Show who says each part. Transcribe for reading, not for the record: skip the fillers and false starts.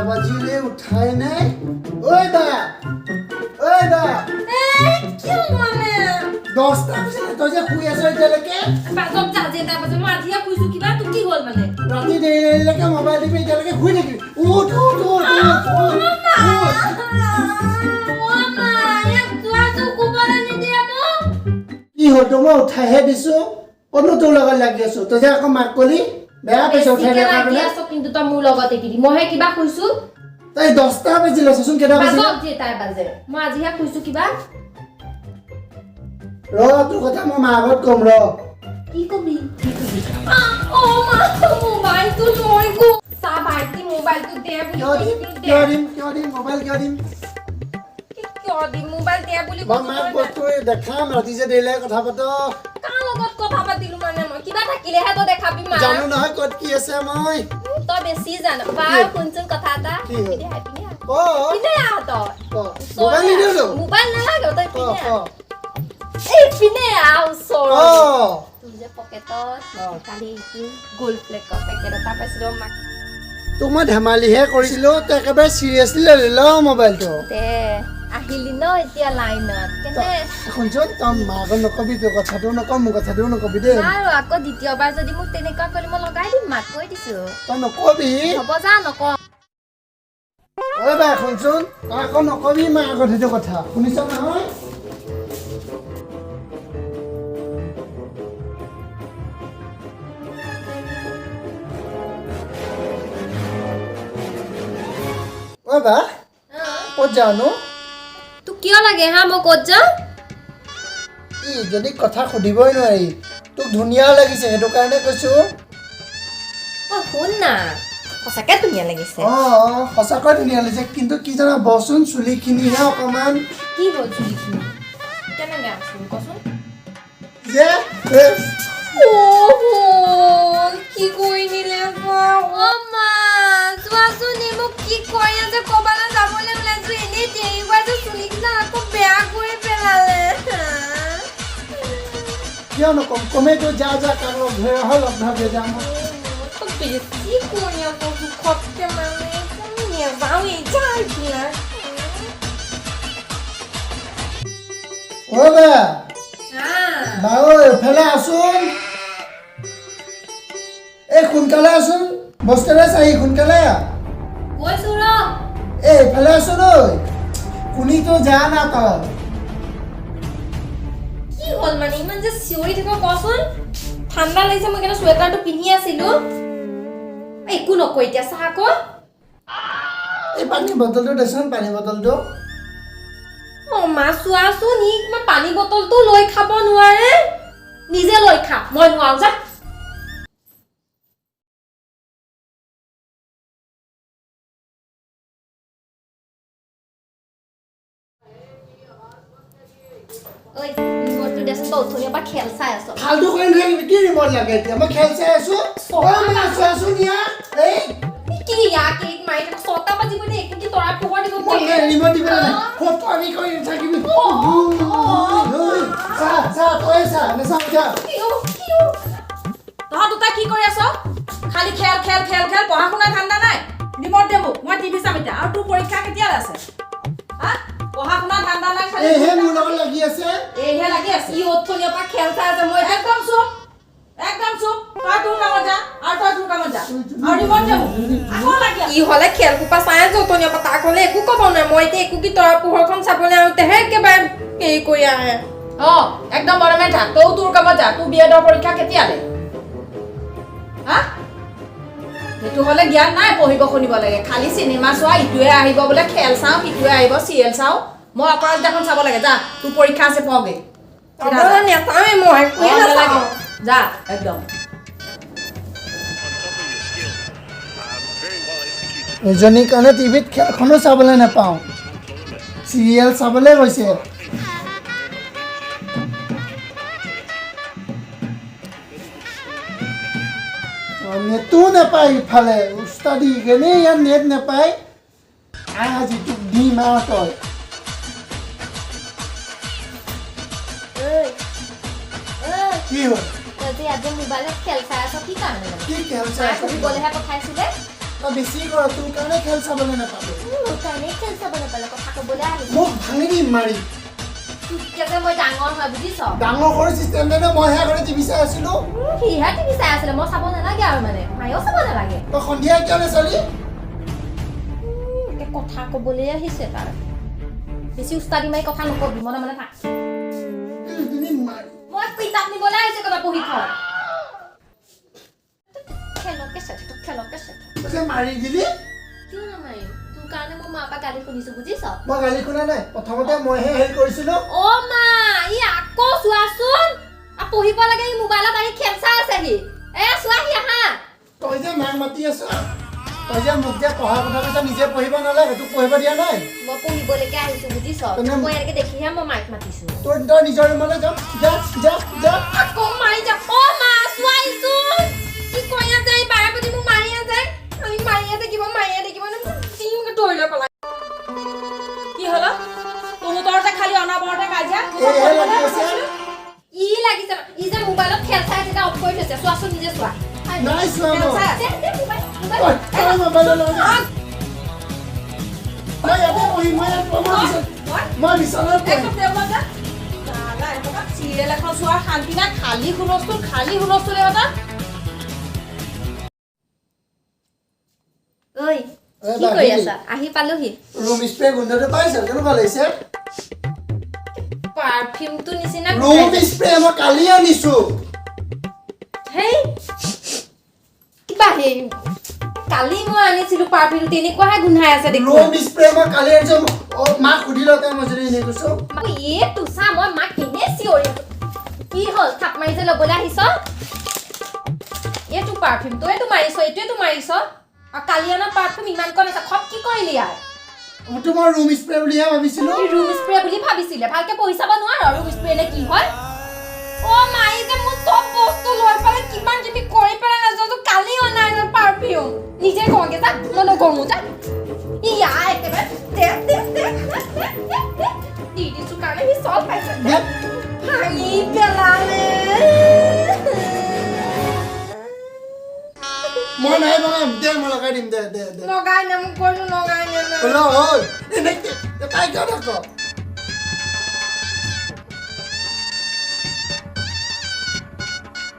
Speaker 1: বাজিলে উঠাই নাই ঐ দা
Speaker 2: কিয় মানে
Speaker 1: 10টা বাজিলে তই যে শুই আছ এতিয়ালৈকে
Speaker 2: বাজক যাজে তাৰ বাজে মই আজিয়া কৈছো কিবা তো কি হ'ল মানে
Speaker 1: ৰাতি দেৰিলৈকে মোবাইল টিপি এতিয়ালৈকে শুই থাকিবি উঠ কি হ'ল তো মই উঠাইহে দিছো কোনো তোৰ লগত লাগি আছো তই যে আকৌ মাক কলি বেয়া পাইছ উঠাই দিয়া কাৰণে
Speaker 2: কিন্তু তই মোৰ লগতে কি দি মইহে কিবা কৈছো
Speaker 1: তই 10টা বাজিলে চোন কেটা বাজিলে
Speaker 2: বাজক যে তাই বাজে মই আজিহে কৈছো কিবা
Speaker 1: তোৰ কথা মই মাৰ আগত কম
Speaker 2: কি কবি ও মা মোবাইল তো লৈ গো সা ভাইটি মোবাইল তো দে বুলি
Speaker 1: কিয় দিম মোবাইল কিয় দিম
Speaker 2: মোবাইল দে বুলি
Speaker 1: মই মাক বস্তু দেখাম ৰাতি যে দেৰিলৈকে কথা পাত
Speaker 2: কাৰ লগত কথা পাতিলো মানে মই কিবা থাকিলেহে তো দেখাবি মা
Speaker 1: জানো নহয় ক'ত কি আছে মই
Speaker 2: তই বেছি জান বা শুনচোন কথা এটা পিনে পিনে পিনে আ তই
Speaker 1: মোবাইল নিদিলো
Speaker 2: মোবাইল নালাগে তই পিনে এই পিনে আ ওচৰ তুই যে পকেটত কালি গোল্ড প্লেকৰ পেকেট এটা পাইছিলো মাক
Speaker 1: তোক মই ধেমালিহে কৰিছিলো তই একেবাৰে চিৰিয়াছলি লৈ ল মোবাইলটো
Speaker 2: দে আহিলি ন এতিয়া লাইনত কেনে
Speaker 1: শুনচোন তই মাক নকবি তোৰ কথাটো নকম মোৰ কথাটোও নকবি দেই
Speaker 2: আৰু আকৌ দ্বিতীয়বাৰ যদি মোক তেনেকুৱা কৰি মই লগাই দিম মাক কৈ দিছো
Speaker 1: তই নকবি
Speaker 2: হ'ব যা নকওঁ
Speaker 1: ঐ বাই শুনচোন তই আকৌ নকবি মাৰ আগত সেইটো কথা শুনিছ নহয় ঐ বা ক'ত যাওঁনো
Speaker 2: তোক কিয় লাগে হা মই ক'ত যাওঁ
Speaker 1: কি যদি কথা সুধিবই নোৱাৰি তোক ধুনীয়া লাগিছে সেইটো কাৰণে কৈছো
Speaker 2: শুন না সঁচাকে ধুনীয়া লাগিছে
Speaker 1: সঁচাকৈ ধুনীয়া লাগিছে কিন্তু কি জানা বচোন চুলিখিনিহে অকণমান
Speaker 2: কি হ'ল চুলিখিনি কেনেকৈ আছো কচোন
Speaker 1: যে
Speaker 2: কি কৰি নিলে মা চোৱাচোন মোক কি কৰি আছে ক'বালৈ যাবলৈ ওলাইছো এনেই দেৰিবাৰ যে চুলিকেইটা আকৌ বেয়া কৰি পেলালে
Speaker 1: কিয় নকম কমেতো যা কাৰণ লগ ধৰে যাম
Speaker 2: বেছি কৰি আকৌ সুখতকে মানে নেযাওঁ এতিয়া এইবিলাক
Speaker 1: বাৰু এফালে আছোন এই সোনকালে আছোন বস্তুৰে চাহি সোনকালে
Speaker 2: গৈছো ৰ
Speaker 1: এইফালে আছোন ঐ কোনিতো যা না তই
Speaker 2: কি হ'ল মানে ইমান যে চিঞৰি থাক কচোন ঠাণ্ডা লাগিছে মই কেনে চুৱেটাৰটো পিন্ধি আছিলো একো নকয় এতিয়া চাহ আকৌ
Speaker 1: এই পানী বটলটো দেচোন পানী বটলটো
Speaker 2: মা চোৱাচোন ই মই পানী বটলটো লৈ খাব নোৱাৰে নিজে লৈ খা মই নোৱাৰো যা ঐ নিমৰটো দেচোন তই উঠনি পৰা খেল চাই আছ
Speaker 1: ফালতু কৰি নাথাকিবি কি ৰিমট লাগে এতিয়া মই খেল চাই আছো চোৱাচোন ইয়াৰ এই
Speaker 2: কি ইয়াৰ কেক মাৰি থাক 6টা বাজিব দে একো কি তৰা পোহৰ দিব
Speaker 1: মই ৰিমট দিব লাগে ফটো আমি কৰি নাথাকিবি চা তই চা নেচাও যা
Speaker 3: তহঁত দুটা কি কৰি আছ খালি খেল খেল খেল খেল পঢ়া শুনা ধান্দা নাই ৰিমট দে মোক মই টিভি চাম এতিয়া আৰু তোৰ পৰীক্ষা কেতিয়ালৈ আছে হা পঢ়া শুনা ধান্দা নাই খালি
Speaker 1: এইহে মোৰ লগত লাগি আছে
Speaker 3: এইহে লাগি আছে
Speaker 2: ই উঠনিৰ পৰা খেল চাই আছে মই
Speaker 3: একদম চুপ তই তোৰ কামত যা আৰু তই তোৰ কামত যা আৰু ৰিমট দে মোক আকৌ লাগি আছে
Speaker 2: ই হলে খেল কোপা চাই আছে উঠনিৰ পৰা তাক হলে একো ক'ব নাই মই এতিয়া একো কি তৰা পোহৰখন চাবলৈ আহোঁতেহে একেবাৰে হেৰি কৰি আহে
Speaker 3: একদম মৰমে থাক তই তোৰ কামত যা তোৰ বিএডৰ পৰীক্ষা কেতিয়ালৈ হা সেইটো হলে জ্ঞান নাই পঢ়িব শুনিব লাগে খালি চিনেমা চোৱা ইটোৱে আহিব বোলে খেল চাওঁ সিটোৱে আহিব চিৰিয়েল চাওঁ মই অপৰাজিতাখন চাব লাগে যা তোৰ পৰীক্ষা আছে পঢ়গে
Speaker 2: নেচাওৱে মই একোৱে নাচাওঁ
Speaker 3: যা একদম
Speaker 1: এজনীৰ কাৰণে টিভিত খেলখনো চাবলৈ নাপাওঁ চিৰিয়েল চাবলৈ গৈছে নেটো নাপায় ইফালে উস্তাদি কেনে ইয়াত নেট নাপায় আজি তোক দিম আৰু তই কি হ'ল
Speaker 2: আজি মোবাইলত খেল চাই আছ কি কাৰণে
Speaker 1: কি খেল চাই আছ
Speaker 2: পঢ়িবলৈহে পঠাইছিলে
Speaker 1: তই বেছি কৰ তোৰ কাৰণে খেল চাবলৈ নাপালোঁ
Speaker 2: মোৰ কাৰণে খেল চাব নাপালে কথা ক'বলৈ আহিছে
Speaker 1: মোক ভাঙি দিম মাৰি
Speaker 2: যে মই ডাঙৰ হয় বুজিছ
Speaker 1: ডাঙৰ কৰি চিষ্টেম দে মইহে আগতে টিভি চাই আছিলোঁ
Speaker 2: সিহে টিভি চাই আছিলে মই চাব নালাগে আৰু মানে মায়েও চাব নালাগে
Speaker 1: তই সন্ধিয়া কিয় নাচালি
Speaker 2: কথা ক'বলৈ আহিছে তাৰ বেছি উস্তাদি মাৰি কথা নকবি মনে মনে থাক মই কিতাপ নিবলৈ আহিছে কথা পঢ়ি থয় খেলকে
Speaker 1: তই মাৰি দিলি
Speaker 2: কিয় নামাৰিম তোৰ কাৰণে মই মাৰ পৰা গালি শুনিছো বুজিছ
Speaker 1: মই গালি শুনা নাই প্ৰথমতে মইহে হেৰি কৰিছিলোঁ
Speaker 2: অ' মা ই আকৌ চোৱাচোন পঢ়িব লাগে ই মোবাইলত আহি খেল চাই আছেহি চোৱাহি আহা
Speaker 1: তই যে মাক মাতি আছ তই যে মোক যে পঢ়াৰ কথা কৈছ নিজে পঢ়িব নালাগে তোক পঢ়িব দিয়া নাই
Speaker 2: মই পঢ়িবলৈকে আহিছো বুজিছ মই এনেকে দেখিহে মই মাইক মাতিছো
Speaker 1: তই নিজৰ ৰুমলৈ যা
Speaker 2: আকৌ মাৰি যা অ' মা চোৱাইচোন কি কৈ আছে এই বাৰে মোক মাৰি আছে আমি মাৰিয়ে থাকিব টিমকে ধৰি লৈ পেলাই
Speaker 3: কি হলো তহঁতৰতে খালি অনাবৰতে কাজিয়া
Speaker 2: ই লাগিছে ই যে মোবাইলত খেল চাই আছে অফ কৰি থৈছে চোৱাচোন নিজে চোৱা
Speaker 1: নাই চোৱা
Speaker 2: খেল চাই আছে
Speaker 1: মই বিচনাত
Speaker 3: চিৰিয়েল এখন চোৱাৰ শান্তি নাই খালী হুলস্থুল এটা
Speaker 2: ঐ কি কৰি আছা আহি পালোহি
Speaker 1: ৰুম স্প্ৰে গোন্ধটো পাইছ কেনেকুৱা লাগিছে
Speaker 2: পাৰফিউমটো নিচিনা
Speaker 1: ৰুম স্প্ৰে মই কালি আনিছো
Speaker 2: হেই কিবা হেই কালি মই আনিছিলো পাৰফিউম তেনেকুৱাহে গোন্ধাই আছে দেখোন
Speaker 1: ৰুম স্প্ৰে মই কালি আনিছো মাক সুধিলো তই মই যদি এনে কৈছো
Speaker 2: এইটো চা মই মাক কেনে চিঞৰি কি হ'ল থাপ মাৰি যে ল'বলৈ আহিছ এইটো পাৰফিউম তইতো মাৰিছ এইটোৱেতো মাৰিছ আৰু কালি অনা পাৰফিউম ইমান কম আছে খপ কি কৰিলি ইয়াৰ
Speaker 1: মইতো মই ৰুম স্প্ৰে বুলিহে ভাবিছিলো
Speaker 2: ৰুম স্প্ৰে বুলি ভাবিছিলে ভালকে পঢ়ি চাব নোৱাৰ ৰুম স্প্ৰে নে কি হয় অ মাই যে মোৰ সব বস্তু লৈ পেলাই কিমান কিবি কৰি পেলাই নাজানো কালি অনা পাৰফিউম নিজে কওঁগে যা মই নকৰো যা ইয়া একেবাৰে দিদিছো কাৰণে সি চল পাইছে ভাঙি পেলালে
Speaker 1: মই নাই লগাম দে মই লগাই দিম দে
Speaker 2: লগাই নে মোক কৈছো লগাই নে
Speaker 1: তাই কিয় থাক